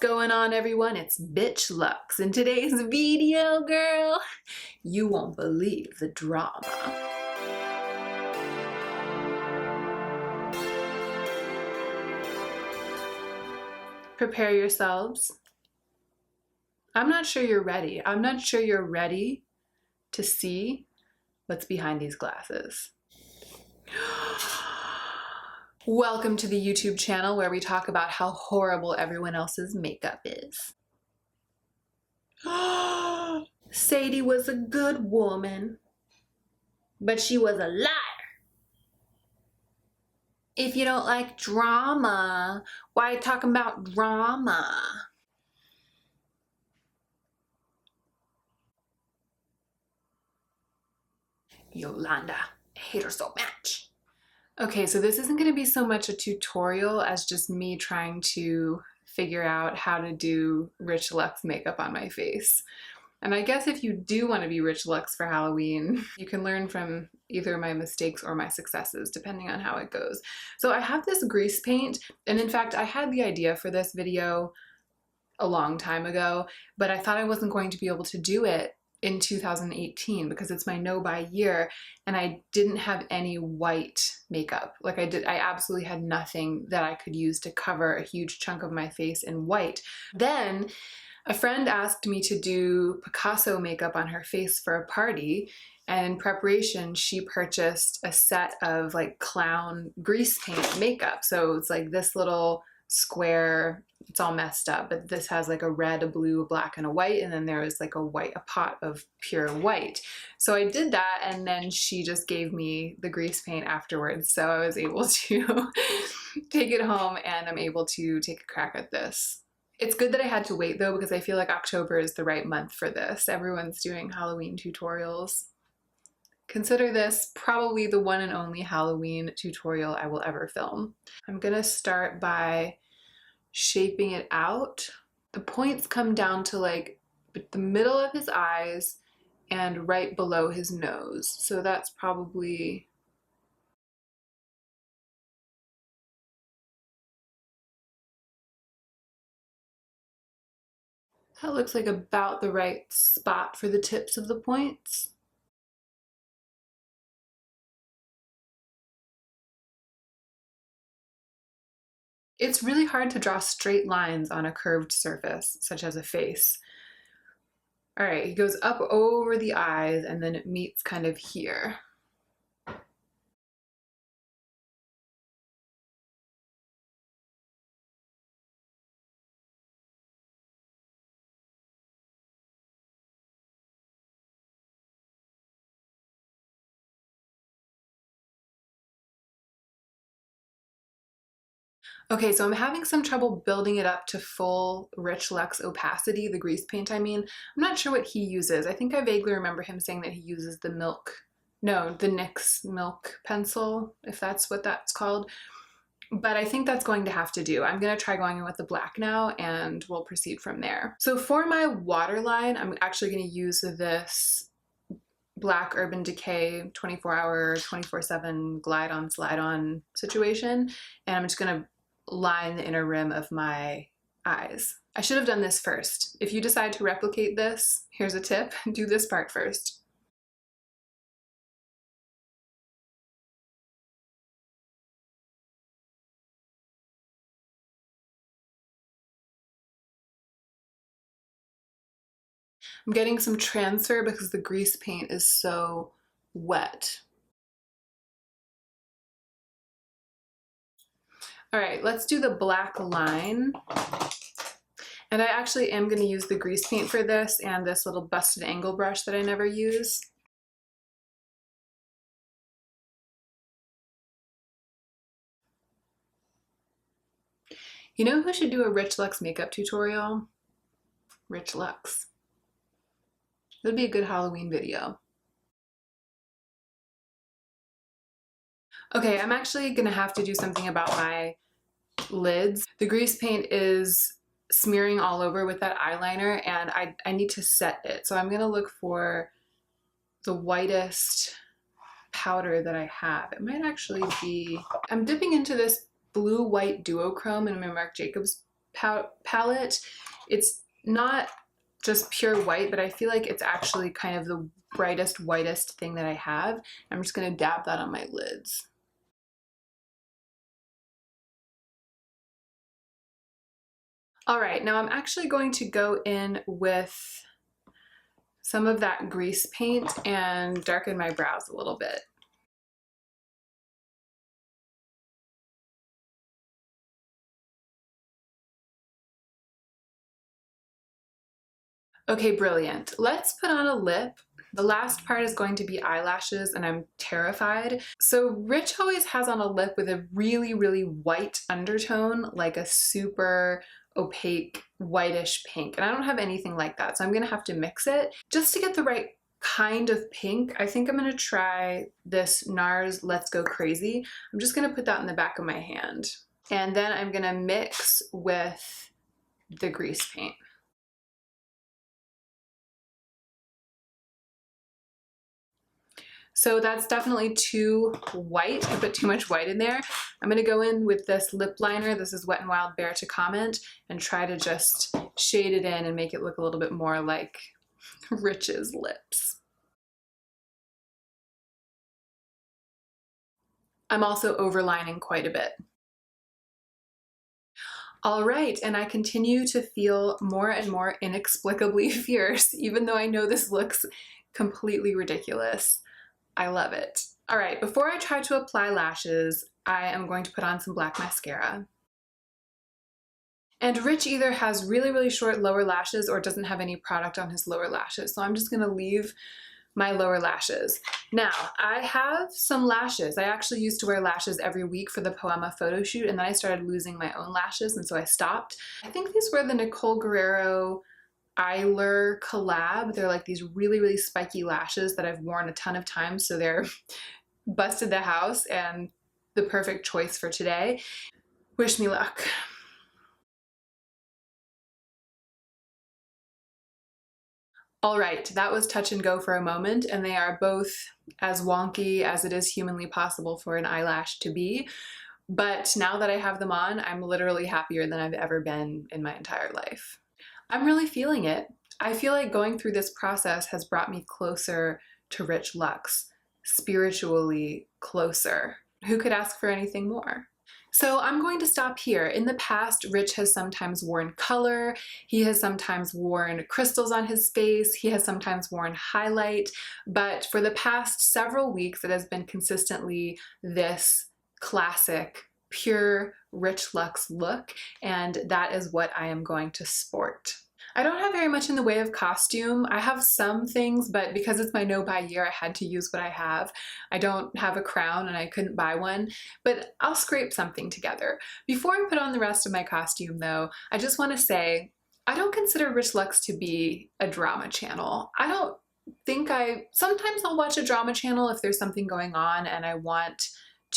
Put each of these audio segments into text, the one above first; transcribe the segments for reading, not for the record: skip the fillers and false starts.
going on, everyone? It's Bitch Lux. In today's video, girl, you won't believe the drama. Prepare yourselves. I'm not sure you're ready. I'm not sure you're ready to see what's behind these glasses. Welcome to the YouTube channel where we talk about how horrible everyone else's makeup is. Sadie was a good woman, but she was a liar. If you don't like drama, why are you talking about drama? Yolanda, I hate her so much. Okay, so this isn't going to be so much a tutorial as just me trying to figure out how to do Rich Lux makeup on my face. And I guess if you do want to be Rich Lux for Halloween, you can learn from either my mistakes or my successes, depending on how it goes. So I have this grease paint, and in fact, I had the idea for this video a long time ago, but I thought I wasn't going to be able to do it in 2018 because it's my no-buy year and I didn't have any white makeup. Like I absolutely had nothing that I could use to cover a huge chunk of my face in white. Then a friend asked me to do Picasso makeup on her face for a party, and in preparation she purchased a set of like clown grease paint makeup. So it's like this little square, it's all messed up, but this has like a red, a blue, a black, and a white, and then there was like a pot of pure white. So I did that, and then she just gave me the grease paint afterwards, so I was able to take it home and I'm able to take a crack at this. It's good that I had to wait though, because I feel like October is the right month for this. Everyone's doing Halloween tutorials. Consider this probably the one and only Halloween tutorial I will ever film. I'm gonna start by shaping it out. The points come down to like the middle of his eyes and right below his nose. So that's probably that looks like about the right spot for the tips of the points. It's really hard to draw straight lines on a curved surface, such as a face. All right, he goes up over the eyes and then it meets kind of here. Okay, so I'm having some trouble building it up to full Rich Lux opacity, the grease paint I mean. I'm not sure what he uses. I think I vaguely remember him saying that he uses the NYX milk pencil, if that's what that's called. But I think that's going to have to do. I'm gonna try going in with the black now and we'll proceed from there. So for my waterline, I'm actually gonna use this black Urban Decay 24-hour, 24/7 glide on, slide on situation. And I'm just gonna line the inner rim of my eyes. I should have done this first. If you decide to replicate this, here's a tip, do this part first. I'm getting some transfer because the grease paint is so wet. All right, let's do the black line. And I actually am going to use the grease paint for this and this little busted angle brush that I never use. You know who should do a Rich Lux makeup tutorial? Rich Lux. It would be a good Halloween video. Okay, I'm actually gonna have to do something about my lids. The grease paint is smearing all over with that eyeliner and I need to set it. So I'm gonna look for the whitest powder that I have. It might actually be, I'm dipping into this blue-white duochrome in my Marc Jacobs palette. It's not just pure white, but I feel like it's actually kind of the brightest, whitest thing that I have. I'm just gonna dab that on my lids. All right, now I'm actually going to go in with some of that grease paint and darken my brows a little bit. Okay, brilliant. Let's put on a lip. The last part is going to be eyelashes, and I'm terrified. So Rich always has on a lip with a really, really white undertone, like a super opaque whitish pink. And I don't have anything like that, so I'm gonna have to mix it. Just to get the right kind of pink, I think I'm gonna try this NARS Let's Go Crazy. I'm just gonna put that in the back of my hand. And then I'm gonna mix with the grease paint. So that's definitely too white. I put too much white in there. I'm gonna go in with this lip liner. This is Wet n Wild Bear to Comment, and try to just shade it in and make it look a little bit more like Rich's lips. I'm also overlining quite a bit. All right, and I continue to feel more and more inexplicably fierce, even though I know this looks completely ridiculous. I love it. All right, before I try to apply lashes, I am going to put on some black mascara. And Rich either has really, really short lower lashes or doesn't have any product on his lower lashes. So I'm just gonna leave my lower lashes. Now, I have some lashes. I actually used to wear lashes every week for the Poema photo shoot, and then I started losing my own lashes, and so I stopped. I think these were the Nicole Guerrero Eyelure collab. They're like these really, really spiky lashes that I've worn a ton of times, so they're busted the house and the perfect choice for today. Wish me luck. All right, that was touch and go for a moment, and they are both as wonky as it is humanly possible for an eyelash to be. But now that I have them on, I'm literally happier than I've ever been in my entire life. I'm really feeling it. I feel like going through this process has brought me closer to Rich Lux, spiritually closer. Who could ask for anything more? So I'm going to stop here. In the past, Rich has sometimes worn color, he has sometimes worn crystals on his face, he has sometimes worn highlight, but for the past several weeks it has been consistently this classic, pure Rich Lux look, and that is what I am going to sport. I don't have very much in the way of costume. I have some things, but because it's my no-buy year, I had to use what I have. I don't have a crown and I couldn't buy one, but I'll scrape something together. Before I put on the rest of my costume though, I just want to say, I don't consider Rich Lux to be a drama channel. Sometimes I'll watch a drama channel if there's something going on and I want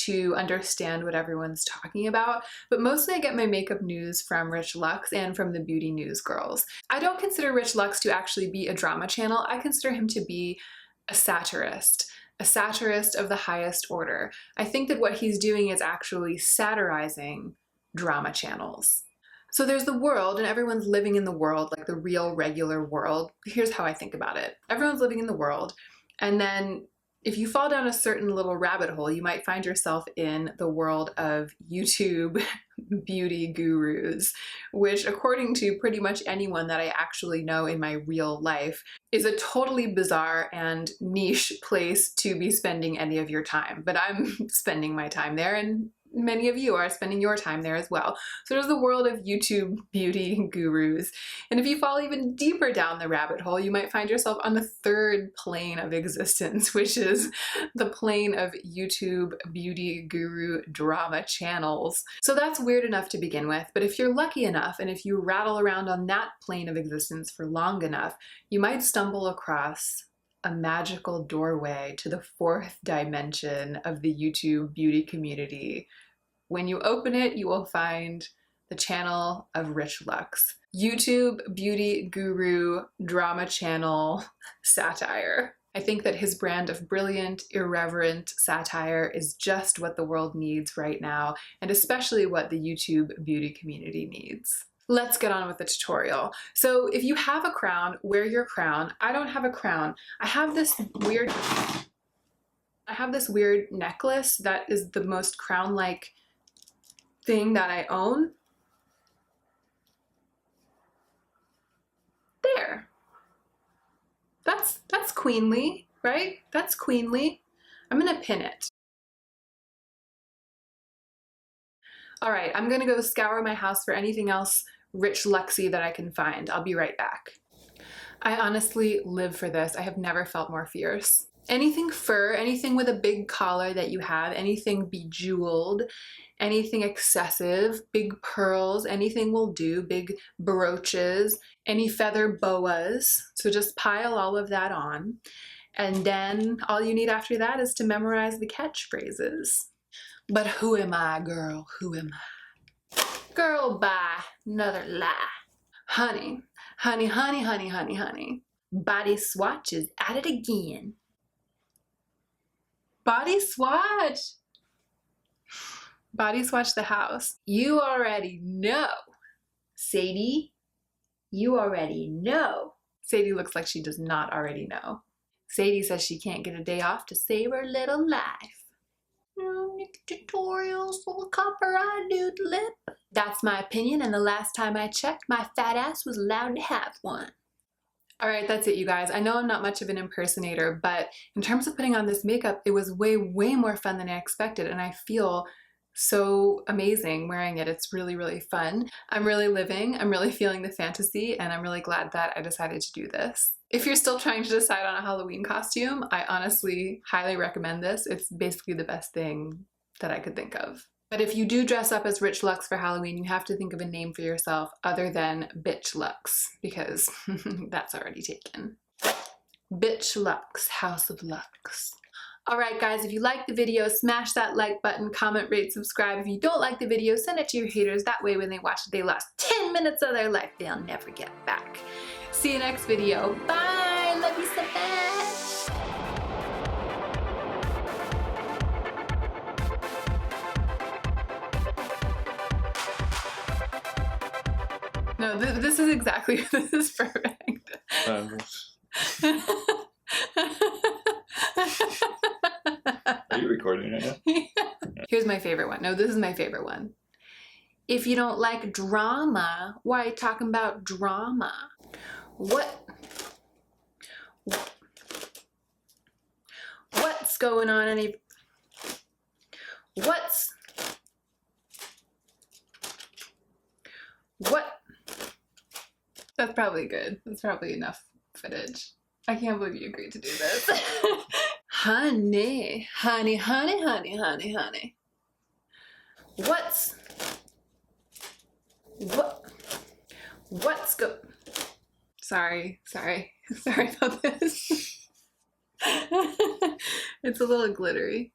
to understand what everyone's talking about, but mostly I get my makeup news from Rich Lux and from the beauty news girls. I don't consider Rich Lux to actually be a drama channel. I consider him to be a satirist of the highest order. I think that what he's doing is actually satirizing drama channels. So there's the world, and everyone's living in the world, like the real, regular world. Here's how I think about it. Everyone's living in the world, and then if you fall down a certain little rabbit hole, you might find yourself in the world of YouTube beauty gurus, which, according to pretty much anyone that I actually know in my real life, is a totally bizarre and niche place to be spending any of your time. But I'm spending my time there, and many of you are spending your time there as well. So there's the world of YouTube beauty gurus. And if you fall even deeper down the rabbit hole, you might find yourself on the third plane of existence, which is the plane of YouTube beauty guru drama channels. So that's weird enough to begin with, but if you're lucky enough and if you rattle around on that plane of existence for long enough, you might stumble across a magical doorway to the fourth dimension of the YouTube beauty community. When you open it, you will find the channel of Rich Lux. YouTube beauty guru drama channel satire. I think that his brand of brilliant, irreverent satire is just what the world needs right now, and especially what the YouTube beauty community needs. Let's get on with the tutorial. So if you have a crown, wear your crown. I don't have a crown. I have this weird necklace that is the most crown-like thing that I own. There. That's queenly, right? That's queenly. I'm gonna pin it. All right, I'm gonna go scour my house for anything else rich luxy that I can find. I'll be right back. I honestly live for this. I have never felt more fierce. Anything fur, anything with a big collar that you have, anything bejeweled, anything excessive, big pearls, anything will do, big brooches, any feather boas. So just pile all of that on. And then all you need after that is to memorize the catchphrases. But who am I, girl? Who am I? Girl, bye. Another lie. Honey, honey, honey, honey, honey, honey. Body swatch is at it again. Body swatch. Body swatch the house. You already know. Sadie, you already know. Sadie looks like she does not already know. Sadie says she can't get a day off to save her little life. Tutorials, little copper-eyed dude lip. That's my opinion, and the last time I checked, my fat ass was allowed to have one. All right, that's it, you guys. I know I'm not much of an impersonator, but in terms of putting on this makeup, it was way, way more fun than I expected, and I feel so amazing wearing it. It's really, really fun. I'm really living, I'm really feeling the fantasy, and I'm really glad that I decided to do this. If you're still trying to decide on a Halloween costume, I honestly highly recommend this. It's basically the best thing that I could think of. But if you do dress up as Rich Lux for Halloween, you have to think of a name for yourself other than Bitch Lux, because that's already taken. Bitch Lux, House of Lux. Alright guys, if you like the video, smash that like button, comment, rate, subscribe. If you don't like the video, send it to your haters. That way when they watch it, they lost 10 minutes of their life they'll never get back. See you next video. Bye! Love you so much! No, this is exactly, this is perfect. Are you recording right now? Yeah. Here's my favorite one. No, this is my favorite one. If you don't like drama, why are you talking about drama? What's going on? What? That's probably good. That's probably enough footage. I can't believe you agreed to do this. Honey, honey, honey, honey, honey, honey. Sorry about this. It's a little glittery.